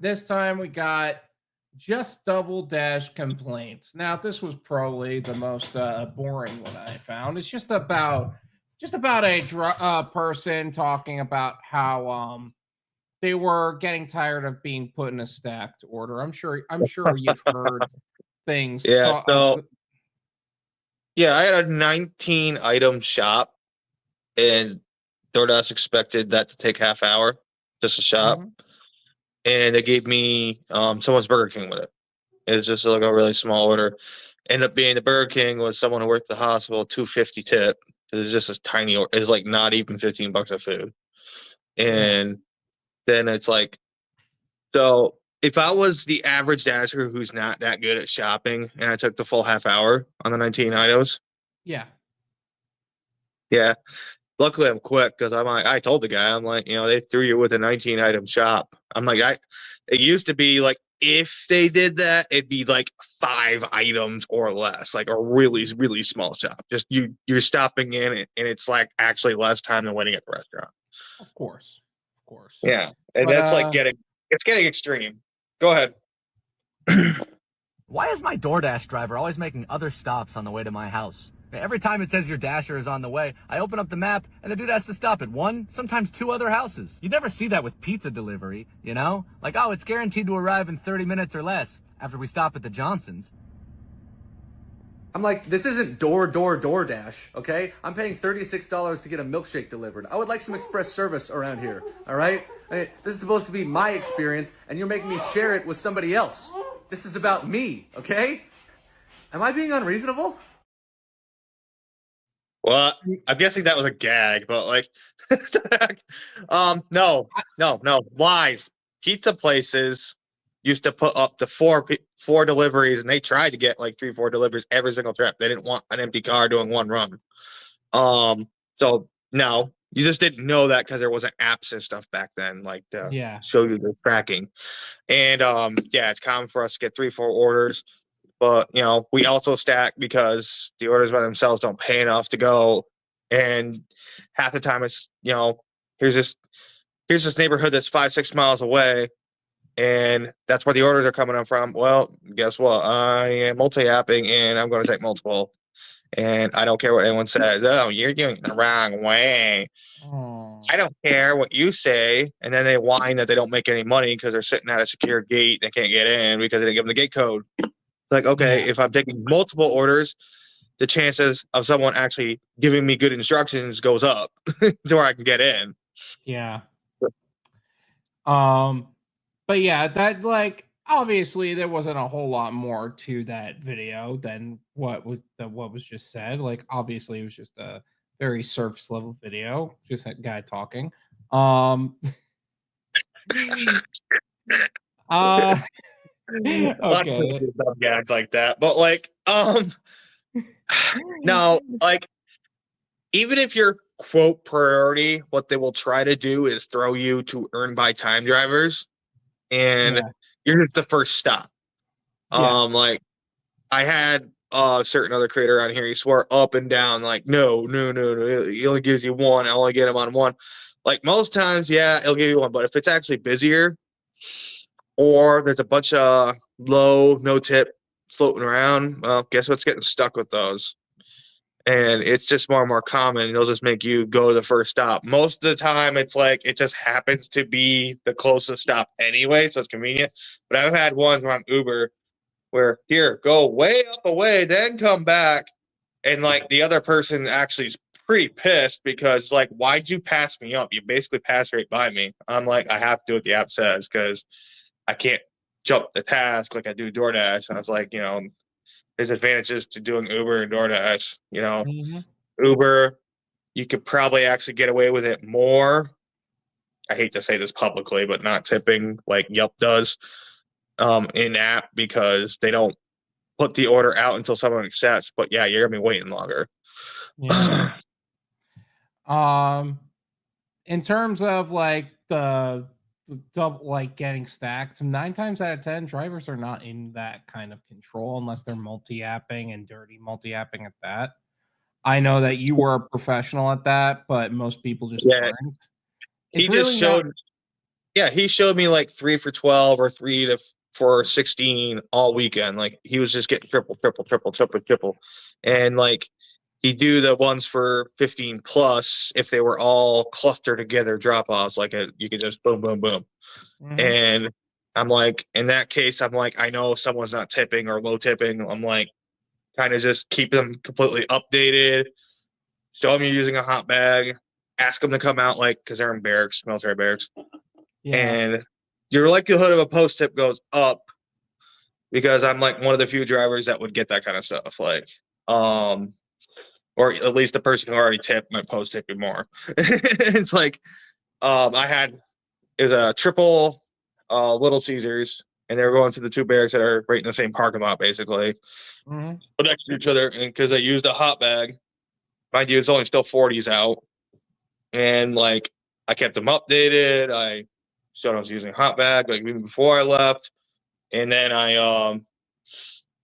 This time we got just double dash complaints. Now this was probably the most boring one I found. It's just about a person talking about how they were getting tired of being put in a stacked order. I'm sure you've heard things. Yeah. So yeah, I had a 19 item shop, and DoorDash expected that to take half hour just to shop, and they gave me someone's Burger King with it. It was just like a really small order. Ended up being the Burger King was someone who worked at the hospital, $2.50 tip. It's just a tiny. It's like not even $15 of food, and then it's like, so if I was the average dasher who's not that good at shopping, and I took the full half hour on the 19 items, Yeah. yeah. Luckily, I'm quick because I told the guy, I'm like, they threw you with a 19 item shop. I'm like, it used to be like, if they did that, it'd be like 5 items or less, like a really, really small shop. Just you're stopping in, and it's like actually less time than waiting at the restaurant. Of course. Of course. Yeah. And But that's like it's getting extreme. Go ahead. Why is my DoorDash driver always making other stops on the way to my house? Every time it says your dasher is on the way, I open up the map and the dude has to stop at 1, sometimes 2 other houses. You never see that with pizza delivery, you know? Like, oh, it's guaranteed to arrive in 30 minutes or less after we stop at the Johnsons. I'm like, this isn't DoorDash, okay? I'm paying $36 to get a milkshake delivered. I would like some express service around here, all right? This is supposed to be my experience, and you're making me share it with somebody else. This is about me, okay? Am I being unreasonable? Well, I'm guessing that was a gag, but like, no, lies. Pizza places used to put up to four deliveries, and they tried to get like 3-4 deliveries every single trip. They didn't want an empty car doing one run. So no, you just didn't know that because there wasn't apps and stuff back then, like to show you the tracking. And yeah, it's common for us to get 3-4 orders. But we also stack because the orders by themselves don't pay enough to go, and half the time it's here's this neighborhood that's 5-6 miles away, and that's where the orders are coming from. Well, guess what? I am multi-apping, and I'm going to take multiple, and I don't care what anyone says. Oh, you're doing it the wrong way. I don't care what you say, and then they whine that they don't make any money because they're sitting at a secure gate and they can't get in because they didn't give them the gate code. Like, okay, if I'm taking multiple orders, the chances of someone actually giving me good instructions goes up to where I can get in. Yeah. But yeah, that obviously there wasn't a whole lot more to that video than what was just said. Like, obviously it was just a very surface level video, just a guy talking. Okay. Gags like that, but like, now, like, even if you're quote priority, what they will try to do is throw you to earn by time drivers, and you're just the first stop. Like, I had a certain other creator on here. He swore up and down, like, no. He only gives you one. I only get him on one. Like, most times, yeah, it'll give you one. But if it's actually busier, or there's a bunch of low, no tip floating around, well, guess what's getting stuck with those? And it's just more and more common. They'll just make you go to the first stop. Most of the time, it's like it just happens to be the closest stop anyway, so it's convenient. But I've had ones on Uber where, here, go way up away, then come back. And like the other person actually is pretty pissed because, like, why'd you pass me up? You basically passed right by me. I'm like, I have to do what the app says because I can't jump the task like I do DoorDash. And I was like, there's advantages to doing Uber and DoorDash. Uber, you could probably actually get away with it more. I hate to say this publicly, but not tipping like Yelp does in app because they don't put the order out until someone accepts. But yeah, you're gonna be waiting longer. Yeah. In terms of like the double, like getting stacked, 9 times out of 10 drivers are not in that kind of control unless they're multi-apping and dirty multi-apping at that. I know that you were a professional at that, but most people just aren't. He just showed Yeah, he showed me like 3 for 12 or 3 for 16 all weekend. Like he was just getting triple, triple, triple, triple, triple, and like he do the ones for 15 plus if they were all clustered together drop offs. Like you could just boom, boom, boom, Mhm. and I'm like, in that case, I'm like, I know someone's not tipping or low tipping. I'm like, kind of just keep them completely updated. Show them you're using a hot bag. Ask them to come out, like, because they're in barracks, military barracks, Yeah. and your likelihood of a post tip goes up because I'm like one of the few drivers that would get that kind of stuff. Like, or at least the person who already tipped might post tip you more. It's like, I had it was a triple Little Caesars, and they were going to the 2 barracks that are right in the same parking lot, basically, Mhm. next to each other. And because I used a hot bag, mind you, it's only still 40s out, and like I kept them updated. I showed I was using a hot bag like even before I left, and then I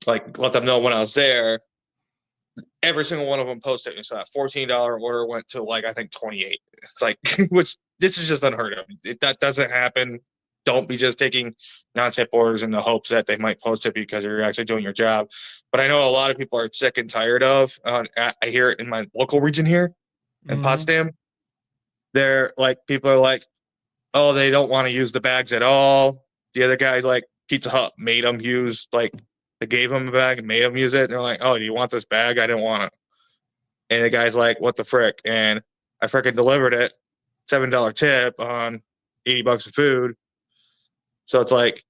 like let them know when I was there. Every single one of them posted me. So that $14 order went to like I think 28. It's like which this is just unheard of. That doesn't happen. Don't be just taking non-tip orders in the hopes that they might post it because you're actually doing your job. But I know a lot of people are sick and tired of. I hear it in my local region here in Mhm. Potsdam. They're like people are like, oh, they don't want to use the bags at all. The other guys like Pizza Hut made them use like they gave them a bag and made them use it. And they're like, oh, do you want this bag? I didn't want it. And the guy's like, what the frick? And I freaking delivered it, $7 tip on $80 of food. So it's like,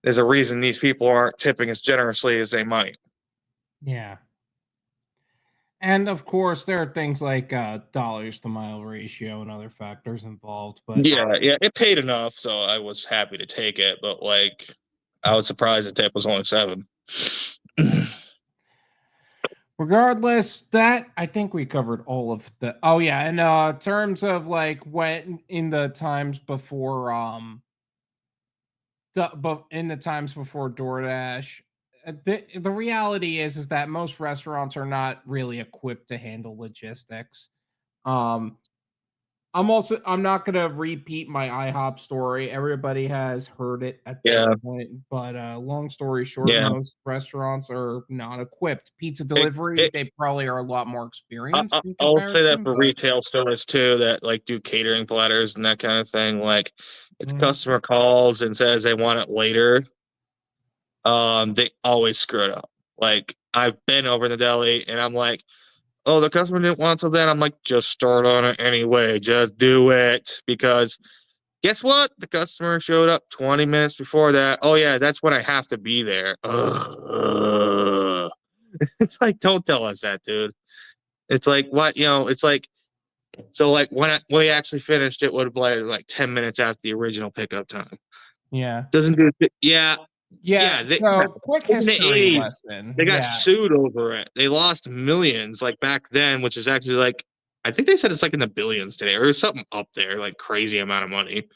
there's a reason these people aren't tipping as generously as they might. Yeah. And of course, there are things like dollars to mile ratio and other factors involved. But Yeah, it paid enough, so I was happy to take it. But like, I was surprised the tip was only 7. regardless, that I think we covered all of the. Oh yeah, and terms of like when in the times before but in the times before DoorDash, the reality is that most restaurants are not really equipped to handle logistics. Um, I'm not gonna repeat my IHOP story. Everybody has heard it at this Yeah, point, but long story short, yeah. most restaurants are not equipped. Pizza It, delivery, it, they probably are a lot more experienced in I'll say that comparison, for but retail stores too, that like do catering platters and that kind of thing. Like, if the mhm, customer calls and says they want it later, they always screw it up. Like, I've been over in the deli and I'm like, oh, the customer didn't want it till then. I'm like, just start on it anyway. Just do it because guess what? The customer showed up 20 minutes before that. Oh yeah, that's when I have to be there. Ugh. It's like, don't tell us that, dude. It's like what it's like. So like when we actually finished, it would have been like 10 minutes after the original pickup time. yeah. Doesn't do it. Yeah, Yeah, yeah. Yeah. so quick In the history 80s, they lesson. got Yeah. sued over it. They lost millions like back then, which is actually like I think they said it's like in the billions today or something up there, like crazy amount of money.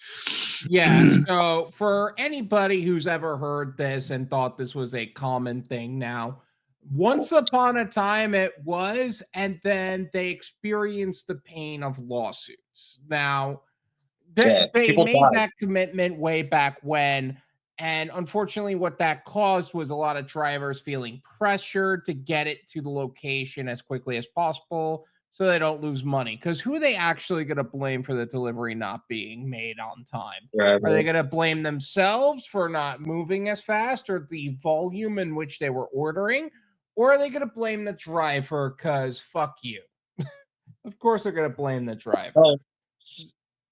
Yeah, so for anybody who's ever heard this and thought this was a common thing now, once upon a time it was, and then they experienced the pain of lawsuits. Now, Yeah, they people made died. that commitment way back when, and unfortunately what that caused was a lot of drivers feeling pressured to get it to the location as quickly as possible so they don't lose money, because who are they actually going to blame for the delivery not being made on time? Are they Forever. going to blame themselves for not moving as fast or the volume in which they were ordering, or are they going to blame the driver because fuck you? Of course they're going to blame the driver. Oh,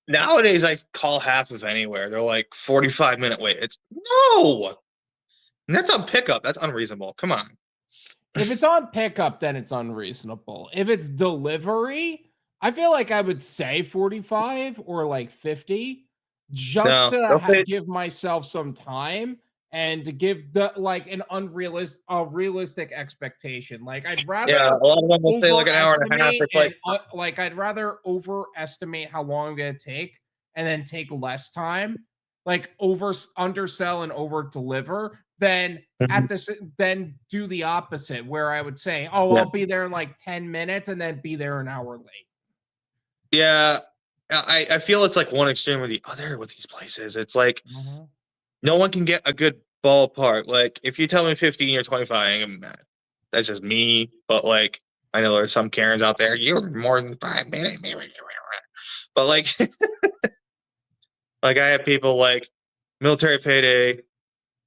nowadays I call half of anywhere. They're like 45-minute wait. It's no, and that's on pickup. That's unreasonable. Come on. If it's on pickup, then it's unreasonable. If it's delivery, I feel like I would say 45 or like 50 just No, to they'll say give myself some time and to give the like an realistic expectation. Like I'd yeah. rather A lot of them will say like an hour and a half. overestimate It's like and like I'd rather overestimate how long I'm going to take and then take less time, like undersell and over deliver, than Mhm. then do the opposite where I would say, "Oh, Yeah, I'll be there in like 10 minutes," and then be there an hour late. yeah. I feel it's like one extreme or the other with these places. It's like Mhm. no one can get a good ballpark. Like if you tell me 15 or 25, I ain't gonna be mad. That's just me. But like I know there's some Karens out there. You're more than 5 minutes. But like like I have people like military payday.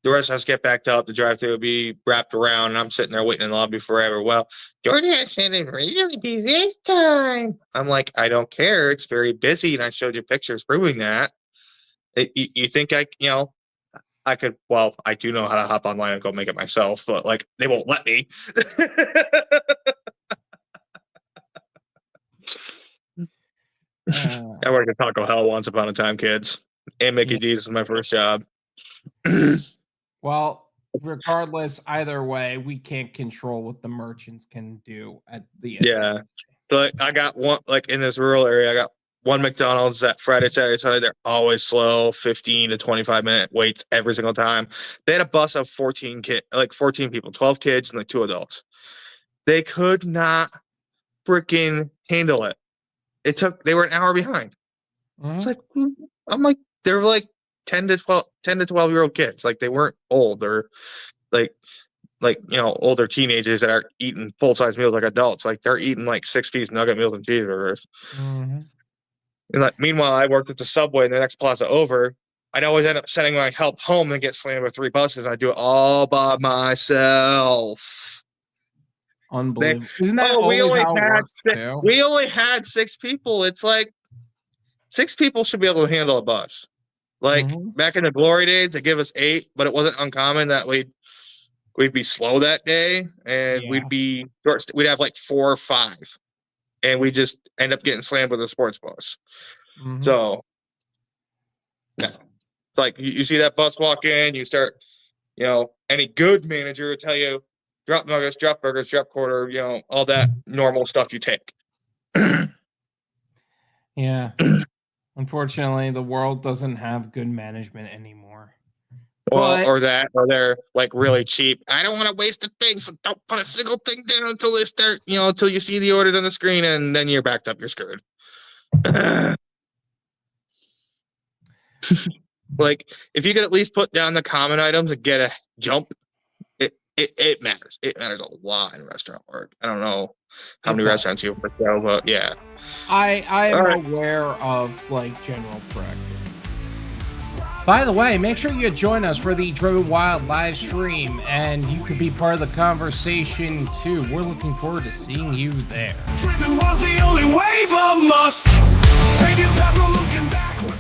The restaurants get backed up. The drive-thru will be wrapped around, and I'm sitting there waiting in the lobby forever. Well, Doordash didn't really be this time. I'm like, I don't care. It's very busy, and I showed you pictures proving that. You think I could? Well, I do know how to hop online and go make it myself, but like they won't let me. I worked at Taco Hell once upon a time, kids, and Mickey D's was my first job. Well, regardless, either way, we can't control what the merchants can do at the end. Yeah. So like, I got one, like in this rural area, I got one McDonald's that Friday, Saturday, Sunday. They're always slow, 15 to 25-minute waits every single time. They had a bus of 14 people, 12 kids and like 2 adults. They could not freaking handle it. They were an hour behind. It's like, I'm like, they're like 10 to 12-year-old kids. Like they weren't old. They're like older teenagers that are eating full-size meals like adults. Like they're eating like 6-piece nugget meals and cheeseburgers. And like meanwhile, I worked at the Subway in the next plaza over. I'd always end up sending my help home and get slammed with 3 buses. I do it all by myself. Unbelievable. Isn't that always how it works too? We only had 6 people. It's like 6 people should be able to handle a bus. Like back in the glory days, they give us 8, but it wasn't uncommon that we'd be slow that day, and we'd have like 4 or 5, and we just end up getting slammed with a sports bus. So, yeah, it's like you see that bus walk in, you start, any good manager will tell you, drop nuggets, drop burgers, drop quarter, all that normal stuff you take. Yeah. Unfortunately, the world doesn't have good management anymore. Well, or they're like really cheap. I don't want to waste a thing, so don't put a single thing down until they start, until you see the orders on the screen, and then you're backed up, you're screwed. Like, if you could at least put down the common items and get a jump, it matters. It matters a lot in restaurant work. I don't know how many restaurants you work at, but yeah. I am aware of like general practice. By the way, make sure you join us for the Driven Wyld live stream, and you could be part of the conversation too. We're looking forward to seeing you there. Driven was the only wave of us. Ain't you ever looking backward?